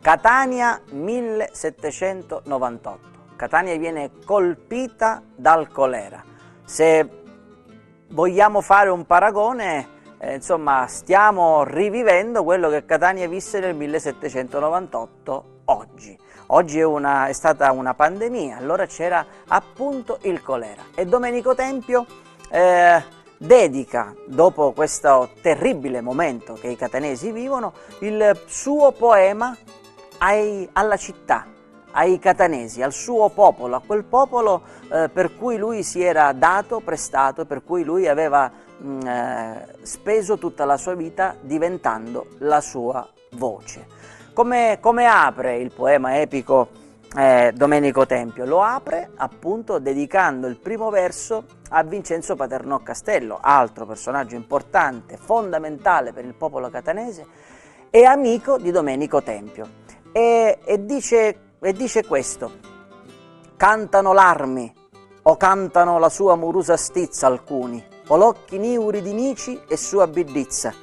Catania 1798. Catania viene colpita dal colera. Se vogliamo fare un paragone, insomma, stiamo rivivendo quello che Catania visse nel 1798 oggi. Oggi è stata una pandemia, allora c'era appunto il colera. E Domenico Tempio dedica, dopo questo terribile momento che i catanesi vivono, il suo poema alla città, ai catanesi, al suo popolo, a quel popolo per cui lui si era dato, prestato, per cui lui aveva speso tutta la sua vita diventando la sua voce. Come apre il poema epico Domenico Tempio? Lo apre appunto dedicando il primo verso a Vincenzo Paternò Castello, altro personaggio importante, fondamentale per il popolo catanese e amico di Domenico Tempio. E dice questo: cantano l'armi o cantano la sua murusa stizza alcuni, o l'occhi niuri di nici e sua biddizza.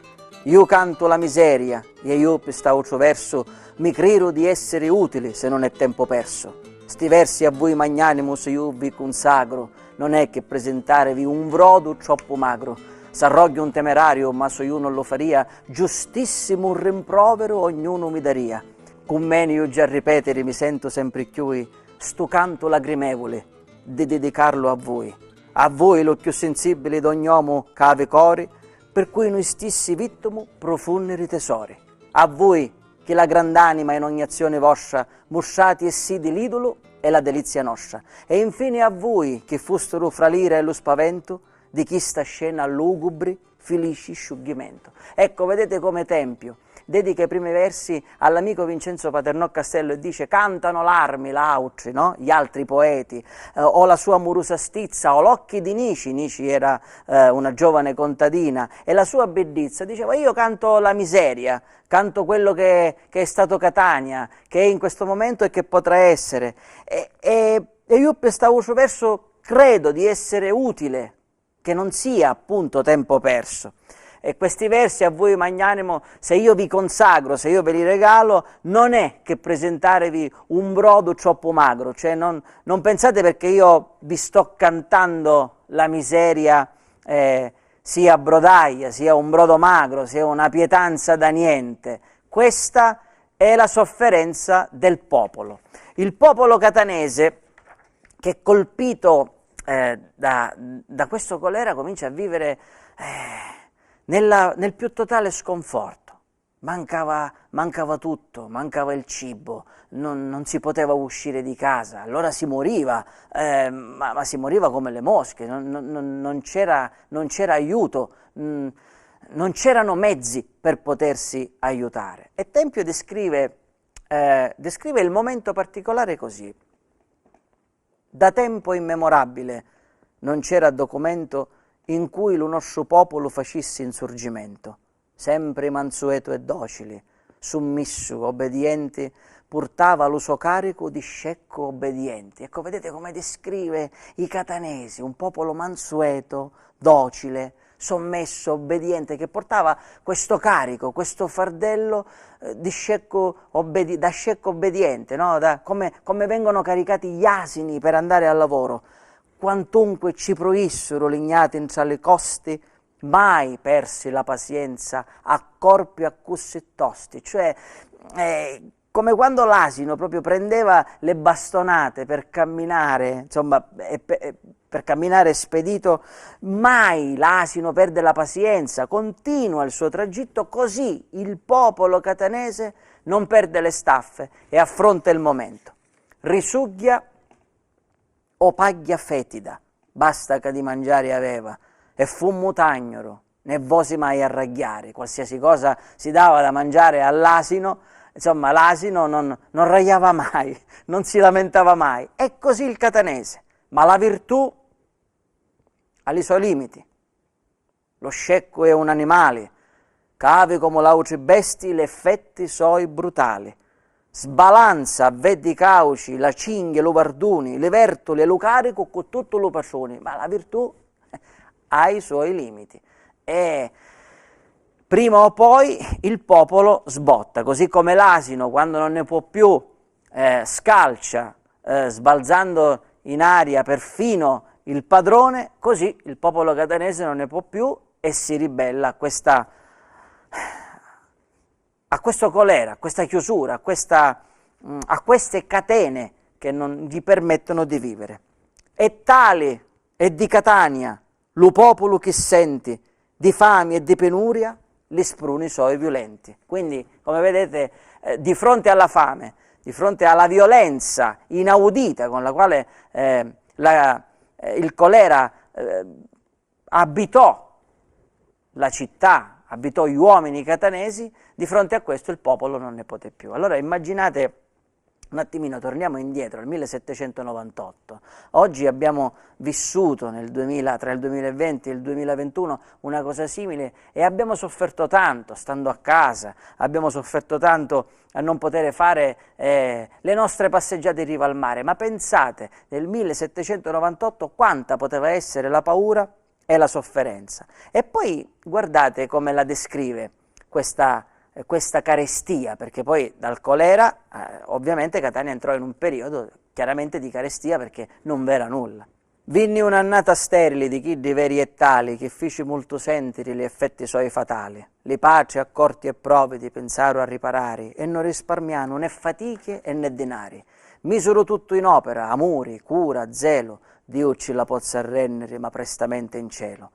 Io canto la miseria e io quest'altro verso mi criro di essere utili se non è tempo perso. Sti versi a voi magnanimus io vi consagro, non è che presentarevi un brodo troppo magro. S'arroghi un temerario, ma so io non lo faria, giustissimo un rimprovero ognuno mi daria. Con me io già ripetere mi sento sempre più sto canto lagrimevole di dedicarlo a voi lo più sensibile d'ogni uomo cave cori, per cui noi stessi vittomo profunneri tesori. A voi che la grand'anima in ogni azione vostra mostrati e sì di l'idolo e la delizia nostra, e infine a voi che fustero fra l'ira e lo spavento di chi sta scena lugubri, felici sciughimento. Ecco, vedete come Tempio dedica i primi versi all'amico Vincenzo Paternò Castello e dice: cantano l'armi, l'autri, no? Gli altri poeti, o la sua murusa stizza, o l'occhi di Nici. Nici era una giovane contadina, e la sua bellezza. Diceva: io canto la miseria, canto quello che è stato Catania, che è in questo momento e che potrà essere. E io per questo verso credo di essere utile, che non sia appunto tempo perso. E questi versi a voi magnanimo, se io vi consagro, se io ve li regalo, non è che presentarevi un brodo troppo magro, cioè non pensate perché io vi sto cantando la miseria sia brodaglia, sia un brodo magro, sia una pietanza da niente. Questa è la sofferenza del popolo. Il popolo catanese, che è colpito da questo colera, comincia a vivere nel più totale sconforto. Mancava tutto, mancava il cibo, non si poteva uscire di casa, allora si moriva, ma si moriva come le mosche, non c'era aiuto, non c'erano mezzi per potersi aiutare. E Tempio descrive il momento particolare così: da tempo immemorabile non c'era documento in cui lo nostro popolo facesse insurgimento, sempre mansueto e docili, summisso, obbedienti, portava lo suo carico di scecco obbedienti. Ecco, vedete come descrive i catanesi, un popolo mansueto, docile, sommesso, obbediente, che portava questo carico, questo fardello da scecco obbediente, no? Come vengono caricati gli asini per andare al lavoro. Quantunque ci proissero lignati tra le coste, mai persi la pazienza a corpi accussi tosti. Cioè, come quando l'asino proprio prendeva le bastonate per camminare, insomma, per camminare spedito, mai l'asino perde la pazienza, continua il suo tragitto, così il popolo catanese non perde le staffe e affronta il momento. Risugghia o paglia fetida, basta che di mangiare aveva, e fu mutagnolo, né vosi mai arraghiare. Qualsiasi cosa si dava da mangiare all'asino, insomma l'asino non ragliava mai, non si lamentava mai. È così il catanese, ma la virtù ha i suoi limiti. Lo scecco è un animale, cave come l'altre bestie, gli effetti suoi brutali. Sbalanza, vedi cauci, la cinghia, lo varduni, le vertole, lo carico con tutto lo pacione, ma la virtù ha i suoi limiti. E prima o poi il popolo sbotta, così come l'asino quando non ne può più scalcia, sbalzando in aria perfino il padrone, così il popolo catanese non ne può più e si ribella a questo colera, a questa chiusura, a queste catene che non gli permettono di vivere. E tale è di Catania lo popolo che senti, di fame e di penuria, li spruni suoi violenti. Quindi, come vedete, di fronte alla fame, di fronte alla violenza inaudita con la quale il colera abitò la città, abitò gli uomini catanesi, di fronte a questo il popolo non ne poté più. Allora immaginate un attimino, torniamo indietro al 1798. Oggi abbiamo vissuto tra il 2020 e il 2021 una cosa simile e abbiamo sofferto tanto stando a casa, abbiamo sofferto tanto a non poter fare le nostre passeggiate in riva al mare, ma pensate, nel 1798 quanta poteva essere la paura e la sofferenza. E poi guardate come la descrive questa carestia, perché poi dal colera ovviamente Catania entrò in un periodo chiaramente di carestia perché non v'era nulla. Vinni un'annata sterile di chi di veri e tali, che fece molto sentire gli effetti suoi fatali. Li pace, accorti e providi pensaro a riparare, e non risparmiano né fatiche e né denari. Misero tutto in opera, amori, cura, zelo, Dio ci la possa arrendere, ma prestamente in cielo.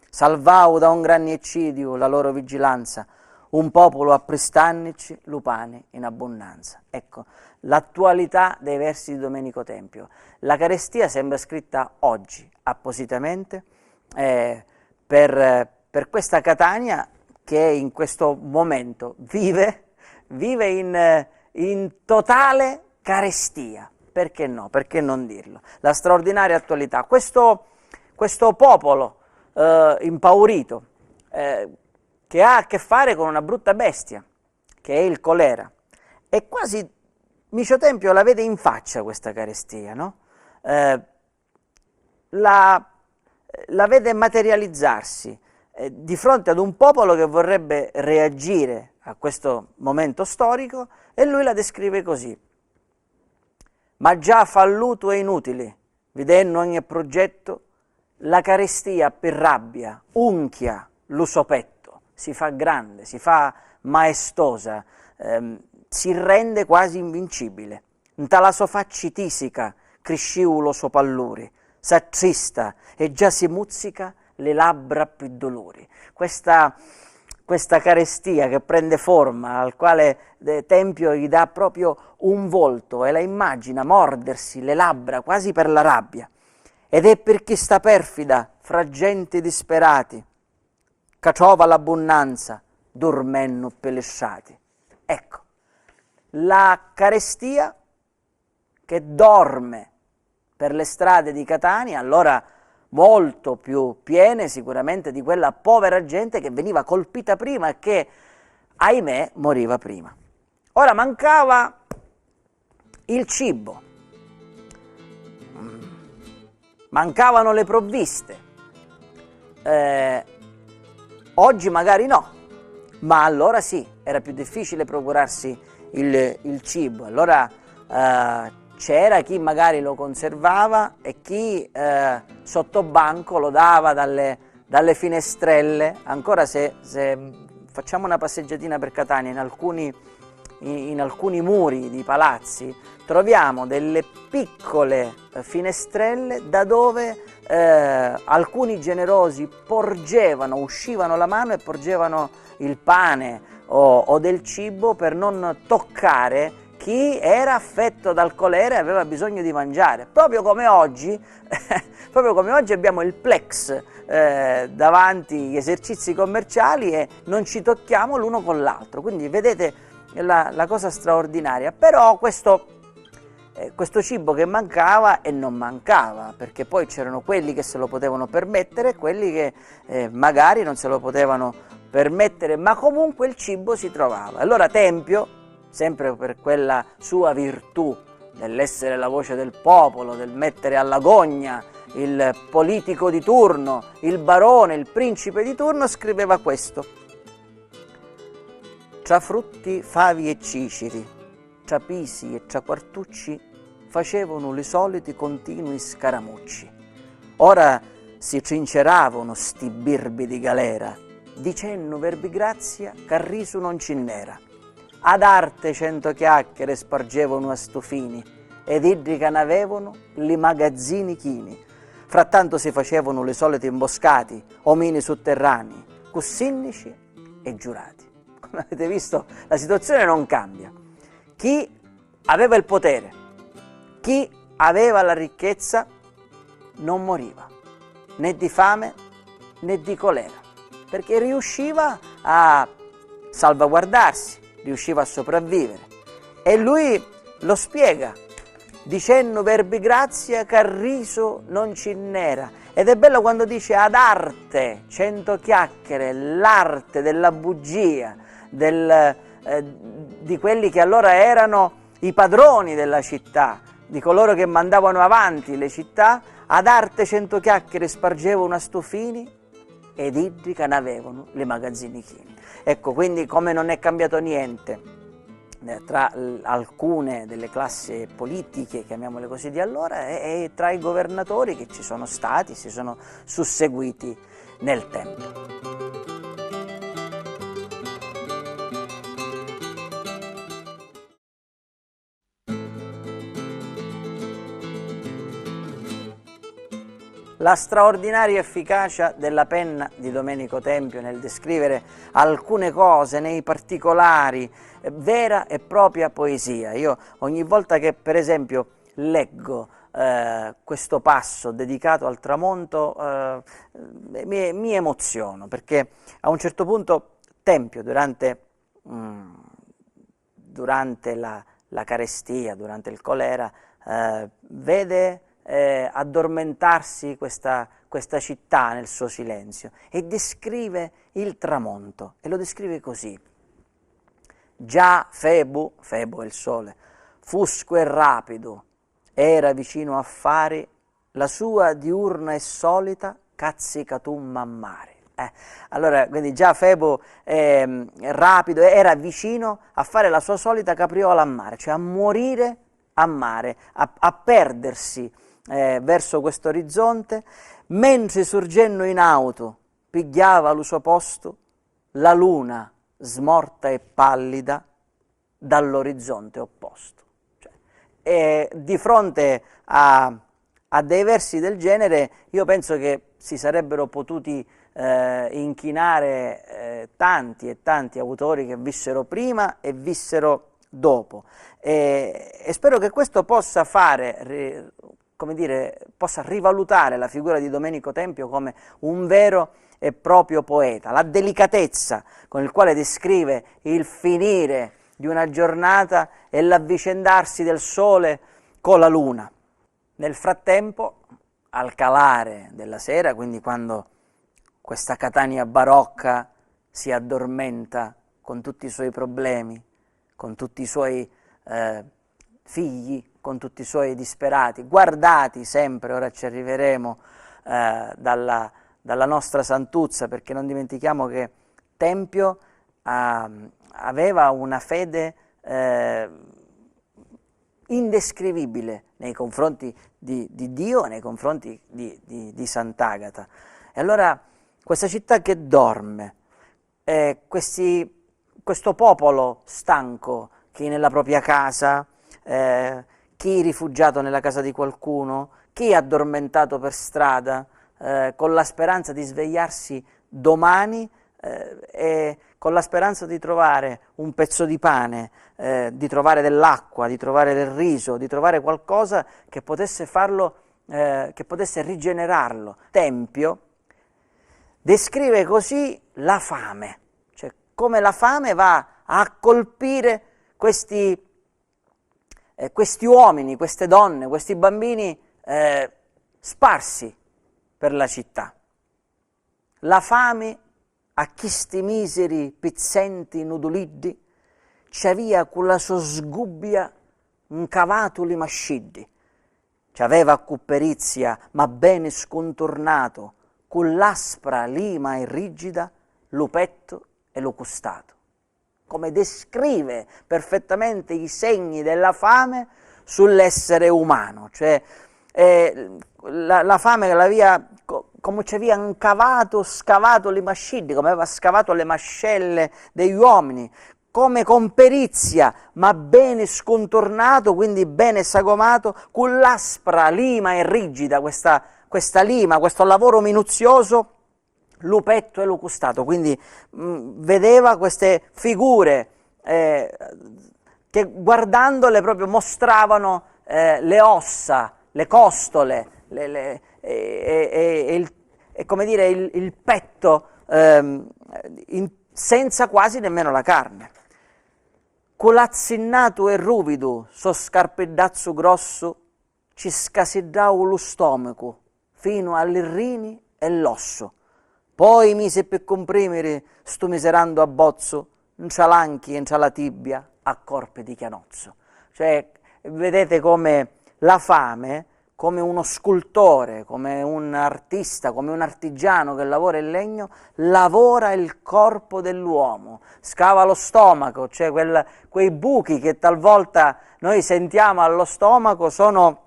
Salvau da un gran eccidio la loro vigilanza, un popolo a prestannici, lupani in abbondanza. Ecco, l'attualità dei versi di Domenico Tempio. La carestia sembra scritta oggi, appositamente, per questa Catania che in questo momento vive in totale carestia. Perché no? Perché non dirlo? La straordinaria attualità. Questo popolo impaurito, che ha a che fare con una brutta bestia, che è il colera. E quasi Micio Tempio la vede in faccia questa carestia, no? La vede materializzarsi di fronte ad un popolo che vorrebbe reagire a questo momento storico e lui la descrive così. Ma già falluto e inutile, vedendo ogni progetto, la carestia per rabbia unchia lo sopetto, si fa grande, si fa maestosa, si rende quasi invincibile. Nta sua faccia tisica cresciu lo suo palluri, s'attrista e già si muzzica le labbra più dolori. Questa carestia che prende forma, al quale Tempio gli dà proprio un volto e la immagina mordersi le labbra quasi per la rabbia. Ed è perché sta perfida fra gente disperati, che trova l'abbondanza, dormenno pelesciati. Ecco, la carestia che dorme per le strade di Catania, allora molto più piene sicuramente di quella povera gente che veniva colpita prima e che, ahimè, moriva prima. Ora mancava il cibo, mancavano le provviste. Oggi magari no, ma allora sì, era più difficile procurarsi il cibo. Allora c'era chi magari lo conservava e chi sotto banco lo dava dalle finestrelle. Ancora se facciamo una passeggiatina per Catania, in alcuni muri di palazzi troviamo delle piccole finestrelle da dove alcuni generosi uscivano la mano e porgevano il pane o del cibo per non toccare chi era affetto dal colera e aveva bisogno di mangiare. Proprio come oggi abbiamo il Plex davanti agli esercizi commerciali e non ci tocchiamo l'uno con l'altro. Quindi vedete la cosa straordinaria. Però questo cibo che mancava e non mancava, perché poi c'erano quelli che se lo potevano permettere e quelli che magari non se lo potevano permettere, ma comunque il cibo si trovava. Allora Tempio, sempre per quella sua virtù dell'essere la voce del popolo, del mettere alla gogna il politico di turno, il barone, il principe di turno, scriveva questo. tra frutti, favi e ciceri, tra pisi e tra quartucci, facevano li soliti continui scaramucci. Ora si trinceravano sti birbi di galera, dicendo verbigrazia che a riso non ci n'era. Ad arte 100 chiacchiere spargevano a stufini, ed idri che n'avevano li magazzini chini. Frattanto si facevano le solite imboscati, omini sotterranei, cussinnici e giurati. Come avete visto, la situazione non cambia. Chi aveva il potere, chi aveva la ricchezza, non moriva, né di fame né di colera, perché riusciva a salvaguardarsi, riusciva a sopravvivere. E lui lo spiega, dicendo verbigrazia che a riso non ci n'era. Ed è bello quando dice ad arte 100 chiacchiere, l'arte della bugia, di quelli che allora erano i padroni della città, di coloro che mandavano avanti le città. Ad arte 100 chiacchiere spargevano a stufini ed idri che n'avevano le magazzini chini. Ecco, quindi come non è cambiato niente tra alcune delle classi politiche, chiamiamole così, di allora e tra i governatori che ci sono stati, si sono susseguiti nel tempo. La straordinaria efficacia della penna di Domenico Tempio nel descrivere alcune cose nei particolari, vera e propria poesia. Io ogni volta che per esempio leggo questo passo dedicato al tramonto mi emoziono, perché a un certo punto Tempio durante la carestia, durante il colera, vede addormentarsi questa città nel suo silenzio e descrive il tramonto e lo descrive così: già Febo è il sole, fusco e rapido, era vicino a fare la sua diurna e solita cazzicatum a mare. Allora, quindi già Febo rapido era vicino a fare la sua solita capriola a mare, cioè a morire a mare, a perdersi verso questo orizzonte, mentre sorgendo in auto pigliava al suo posto la luna smorta e pallida dall'orizzonte opposto. Cioè, di fronte a dei versi del genere io penso che si sarebbero potuti inchinare tanti e tanti autori che vissero prima e vissero dopo, e spero che questo possa fare, possa rivalutare la figura di Domenico Tempio come un vero e proprio poeta, la delicatezza con il quale descrive il finire di una giornata e l'avvicendarsi del sole con la luna. Nel frattempo, al calare della sera, quindi quando questa Catania barocca si addormenta con tutti i suoi problemi, con tutti i suoi figli, con tutti i suoi disperati, guardati sempre, ora ci arriveremo, dalla nostra Santuzza, perché non dimentichiamo che Tempio aveva una fede indescrivibile nei confronti di Dio, nei confronti di Sant'Agata. E allora questa città che dorme, questo popolo stanco, chi nella propria casa, chi rifugiato nella casa di qualcuno, chi addormentato per strada, con la speranza di svegliarsi domani e con la speranza di trovare un pezzo di pane, di trovare dell'acqua, di trovare del riso, di trovare qualcosa che potesse farlo, che potesse rigenerarlo. Tempio descrive così la fame, cioè come la fame va a colpire questi uomini, queste donne, questi bambini sparsi per la città. La fame a chi sti miseri pizzenti nuduliddi c'avia con la sua sgubbia un cavatuli masciddi, c'aveva cupperizia ma bene scontornato, con l'aspra lima e rigida lo petto e lo costato. come descrive perfettamente i segni della fame sull'essere umano, cioè la fame come ci aveva incavato, scavato le mascelle, come aveva scavato le mascelle degli uomini, come con perizia, ma bene scontornato, quindi bene sagomato, con l'aspra lima e rigida, questa lima, questo lavoro minuzioso, lupetto e lucustato, quindi vedeva queste figure che guardandole proprio mostravano le ossa, le costole, come dire, il petto, senza quasi nemmeno la carne. Culazzinnato e ruvido, so scarpeddazzo grosso, ci scasiddavo lo stomaco, fino alle rini e l'osso. Poi mise per comprimere sto miserando abbozzo, in cialanchi e in la tibia, a corpi di chianozzo. Cioè, vedete come la fame, come uno scultore, come un artista, come un artigiano che lavora il legno, lavora il corpo dell'uomo, scava lo stomaco, cioè quei buchi che talvolta noi sentiamo allo stomaco sono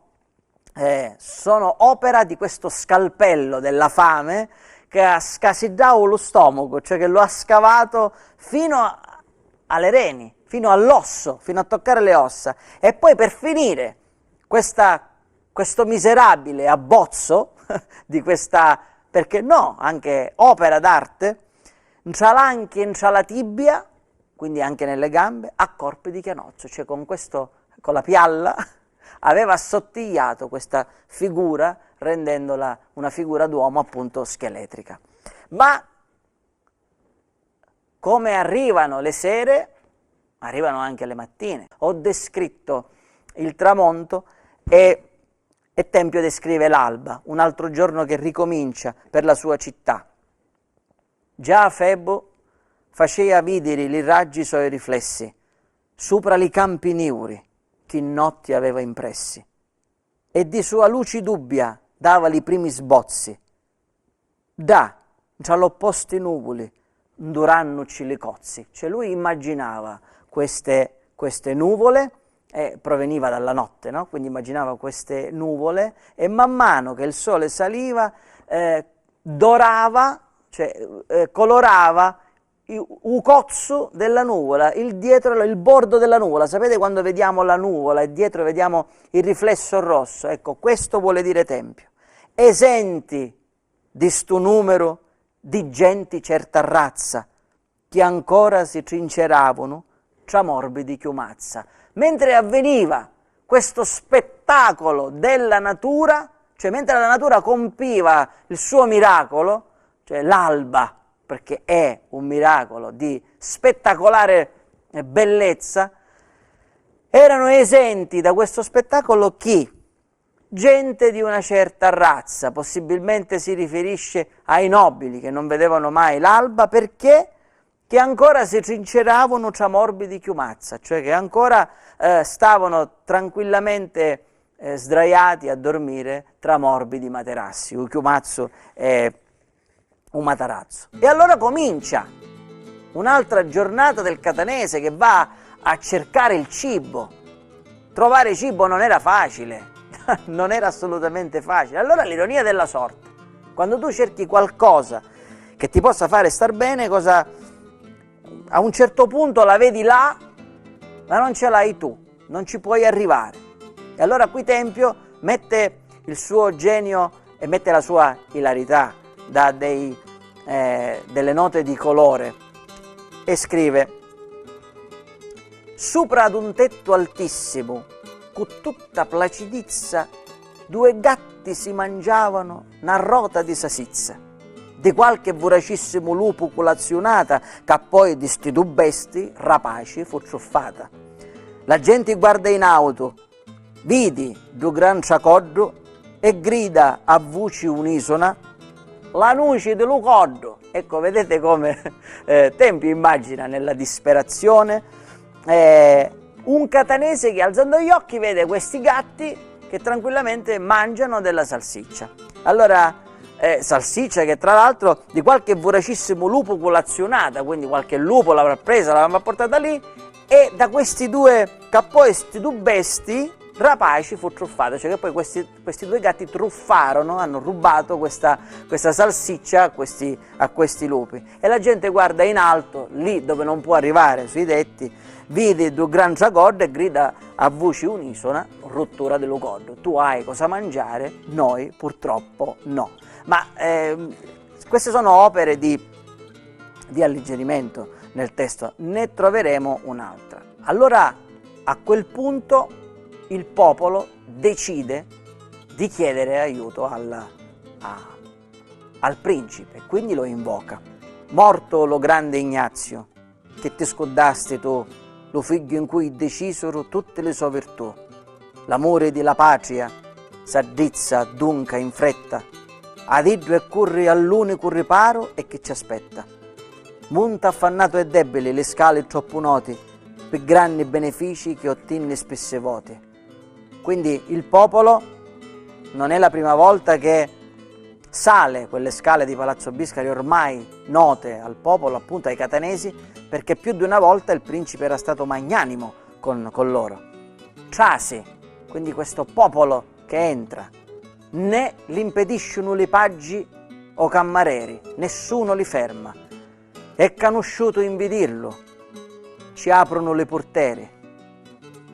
opera di questo scalpello della fame che ha scasidato lo stomaco, cioè che lo ha scavato fino alle reni, fino all'osso, fino a toccare le ossa. E poi per finire questo miserabile abbozzo di questa, perché no, anche opera d'arte, in cialanchi e in la tibia, quindi anche nelle gambe, a corpi di chianozzo, cioè con la pialla aveva assottigliato questa figura, rendendola una figura d'uomo appunto scheletrica. Ma come arrivano le sere, arrivano anche le mattine. Ho descritto il tramonto e Tempio descrive l'alba, un altro giorno che ricomincia per la sua città. Già a Febo faceva videre i raggi suoi riflessi, sopra li campi niuri, che in notti aveva impressi, e di sua luci dubbia dava i primi sbozzi. Già l'opposti nuvoli, durannoci le cozzi. Cioè lui immaginava queste nuvole, proveniva dalla notte, no? Quindi immaginava queste nuvole e man mano che il sole saliva dorava, cioè colorava il cozzo della nuvola, il bordo della nuvola. Sapete quando vediamo la nuvola e dietro vediamo il riflesso rosso? Ecco, questo vuole dire Tempio. Esenti di sto numero di genti certa razza, che ancora si trinceravano tra morbidi chiumazza. Mentre avveniva questo spettacolo della natura, cioè mentre la natura compiva il suo miracolo, cioè l'alba, perché è un miracolo di spettacolare bellezza, erano esenti da questo spettacolo chi? Gente di una certa razza, possibilmente si riferisce ai nobili che non vedevano mai l'alba perché che ancora si trinceravano tra morbidi chiumazza, cioè che ancora stavano tranquillamente sdraiati a dormire tra morbidi materassi, un chiumazzo è un matarazzo. E allora comincia un'altra giornata del catanese che va a cercare il cibo. Trovare cibo non era facile, non era assolutamente facile. Allora l'ironia della sorte, quando tu cerchi qualcosa che ti possa fare star bene, a un certo punto la vedi là, ma non ce l'hai tu, non ci puoi arrivare. E allora qui Tempio mette il suo genio e mette la sua ilarità, dà delle note di colore e scrive: sopra ad un tetto altissimo, con tutta placidizza, due gatti si mangiavano una rota di sasizza, di qualche voracissimo lupo colazionata, che poi di sti due besti rapaci fu ciuffata. La gente guarda in auto, vidi due gran ciacoddo e grida a voce unisona: la nuce dello coddo. Ecco, vedete come Tempio immagina nella disperazione un catanese che alzando gli occhi vede questi gatti che tranquillamente mangiano della salsiccia. Allora salsiccia che tra l'altro di qualche voracissimo lupo colazionata, quindi qualche lupo l'avrà presa, l'avrà portata lì, e da questi due cappoesti besti rapaci fu truffata, cioè che poi questi due gatti truffarono, hanno rubato questa salsiccia a questi lupi. E la gente guarda in alto, lì dove non può arrivare, sui tetti, vide due gran tragordo e grida a voce unisona: rottura dell'ugodo, tu hai cosa mangiare, noi purtroppo no. Ma queste sono opere di alleggerimento nel testo, ne troveremo un'altra. Allora a quel punto il popolo decide di chiedere aiuto al principe, quindi lo invoca. Morto lo grande Ignazio, che ti scordasti tu, lo figlio in cui decisero tutte le sue virtù, l'amore della patria s'addrizza dunque in fretta, adidro e corri all'unico riparo e che ci aspetta. Monta affannato e debole le scale troppo noti, per grandi benefici che ottiene spesse voti. Quindi il popolo non è la prima volta che sale quelle scale di Palazzo Biscari ormai note al popolo, appunto ai catanesi, perché più di una volta il principe era stato magnanimo con loro. Trasi, quindi questo popolo che entra, né l'impediscono i paggi o cammareri, nessuno li ferma. È conosciuto invidirlo, ci aprono le portiere.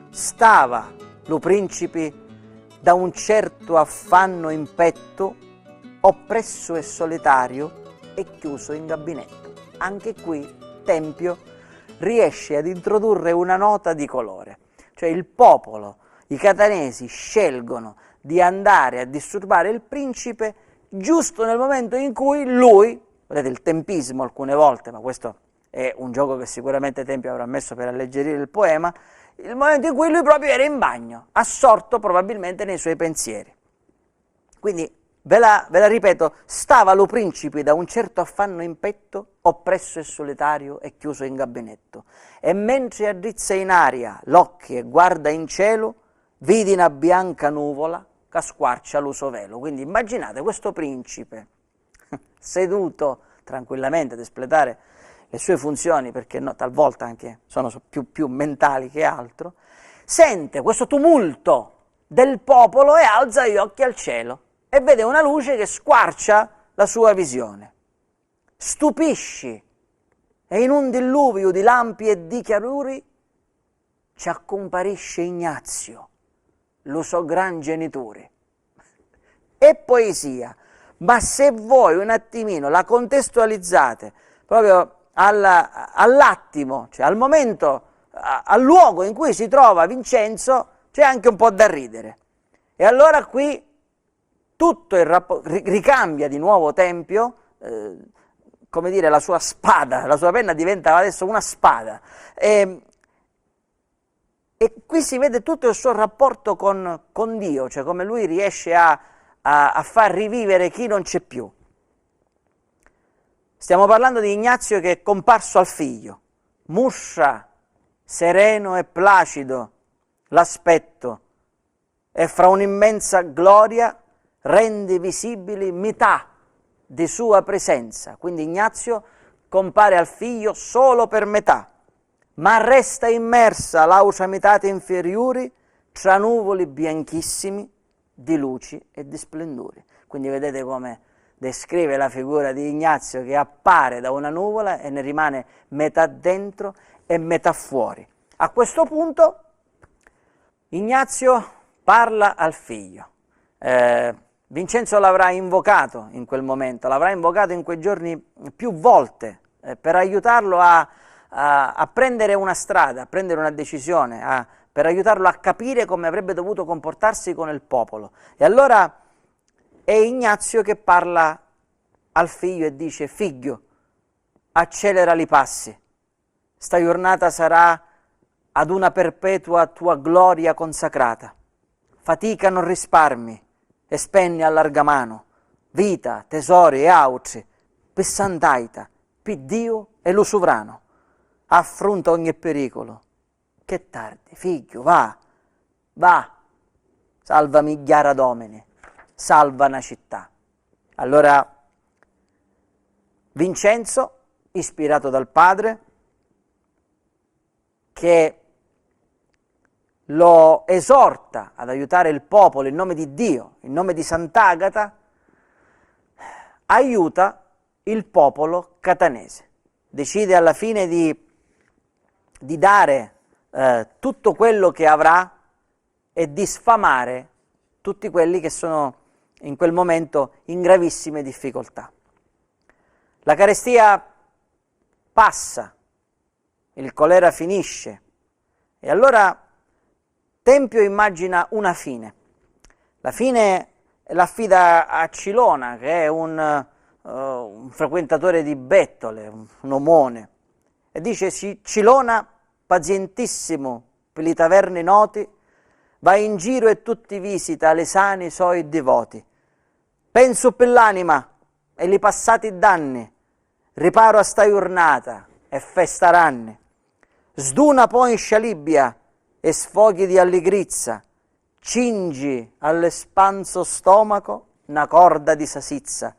Stava lo principe da un certo affanno in petto, oppresso e solitario e chiuso in gabinetto. Anche qui Tempio riesce ad introdurre una nota di colore, cioè il popolo, i catanesi scelgono di andare a disturbare il principe giusto nel momento in cui lui, vedete il tempismo alcune volte, ma questo è un gioco che sicuramente Tempio avrà messo per alleggerire il poema, il momento in cui lui proprio era in bagno, assorto probabilmente nei suoi pensieri. Quindi ve la ripeto: stava lo principe da un certo affanno in petto, oppresso e solitario e chiuso in gabinetto, e mentre addrizza in aria l'occhio e guarda in cielo, vidi una bianca nuvola che squarcia l'uso velo. Quindi immaginate questo principe seduto tranquillamente ad espletare le sue funzioni, perché no, talvolta anche sono più mentali che altro, sente questo tumulto del popolo e alza gli occhi al cielo e vede una luce che squarcia la sua visione. Stupisci, e in un diluvio di lampi e di chiaruri ci accomparisce Ignazio, lo suo gran genitore. E poesia, ma se voi un attimino la contestualizzate proprio all'attimo, cioè al momento, al luogo in cui si trova Vincenzo, c'è anche un po' da ridere. E allora qui tutto il rapporto ricambia di nuovo Tempio, come dire, la sua spada, la sua penna diventa adesso una spada. E qui si vede tutto il suo rapporto con Dio, cioè come lui riesce a far rivivere chi non c'è più. Stiamo parlando di Ignazio che è comparso al figlio, muscia, sereno e placido l'aspetto, e fra un'immensa gloria rende visibili metà di sua presenza. Quindi Ignazio compare al figlio solo per metà, ma resta immersa l'autra metà inferiori tra nuvoli bianchissimi di luci e di splendori. Quindi vedete come descrive la figura di Ignazio che appare da una nuvola e ne rimane metà dentro e metà fuori. A questo punto Ignazio parla al figlio. Vincenzo l'avrà invocato in quel momento, l'avrà invocato in quei giorni più volte per aiutarlo a prendere una strada, a prendere una decisione, per aiutarlo a capire come avrebbe dovuto comportarsi con il popolo. E allora è Ignazio che parla al figlio e dice: figlio, accelera i passi, sta giornata sarà ad una perpetua tua gloria consacrata. Fatica non risparmi e spenni a larga mano, vita, tesori e altri, per Sant'Aita, per Dio e lo sovrano. Affronta ogni pericolo. Che tardi, figlio, va, salva migliaia domini, salva una città. Allora Vincenzo, ispirato dal padre, che lo esorta ad aiutare il popolo in nome di Dio, in nome di Sant'Agata, aiuta il popolo catanese. Decide alla fine di dare tutto quello che avrà e di sfamare tutti quelli che sono in quel momento in gravissime difficoltà. La carestia passa, il colera finisce e allora Tempio immagina una fine. La fine l'affida a Cilona, che è un frequentatore di bettole, un omone, e dice: Cilona, pazientissimo per le taverne noti, va in giro e tutti visita le sani suoi divoti. Penso per l'anima e li passati danni, riparo a sta giornata e festa ranni. Sduna poi in scialibia e sfoghi di allegrizia, cingi all'espanso stomaco una corda di sasizza.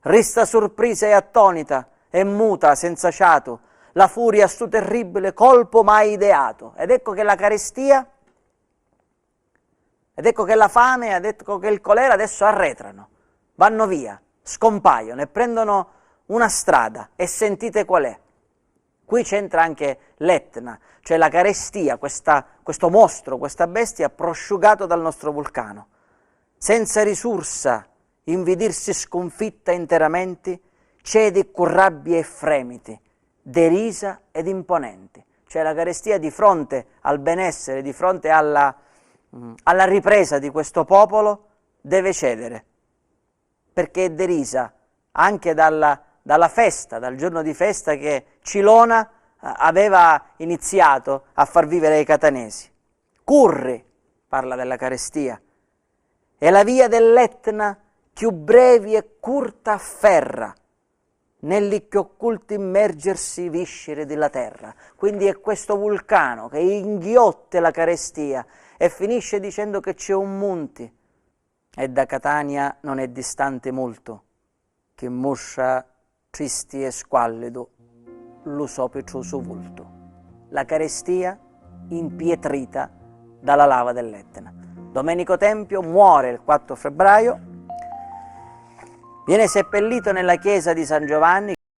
Resta sorpresa e attonita e muta senza fiato la furia stu terribile colpo mai ideato. Ed ecco che la carestia, ed ecco che la fame, ed ecco che il colera adesso arretrano, vanno via, scompaiono e prendono una strada. E sentite qual è? Qui c'entra anche l'Etna, cioè la carestia, questo mostro, questa bestia prosciugato dal nostro vulcano. Senza risorsa, invidirsi sconfitta interamente, cede con rabbia e fremiti, derisa ed imponenti. Cioè la carestia di fronte al benessere, di fronte alla ripresa di questo popolo, deve cedere, perché è derisa anche dalla festa, dal giorno di festa che Cilona aveva iniziato a far vivere ai catanesi. Curri, parla della carestia, e la via dell'Etna più brevi e curta afferra, negli che occulti immergersi viscere della terra. Quindi è questo vulcano che inghiotte la carestia e finisce dicendo che c'è un monte, e da Catania non è distante molto, che moscia tristi e squallido lo sopetioso volto. La carestia impietrita dalla lava dell'Etna. Domenico Tempio muore il 4 febbraio, viene seppellito nella chiesa di San Giovanni,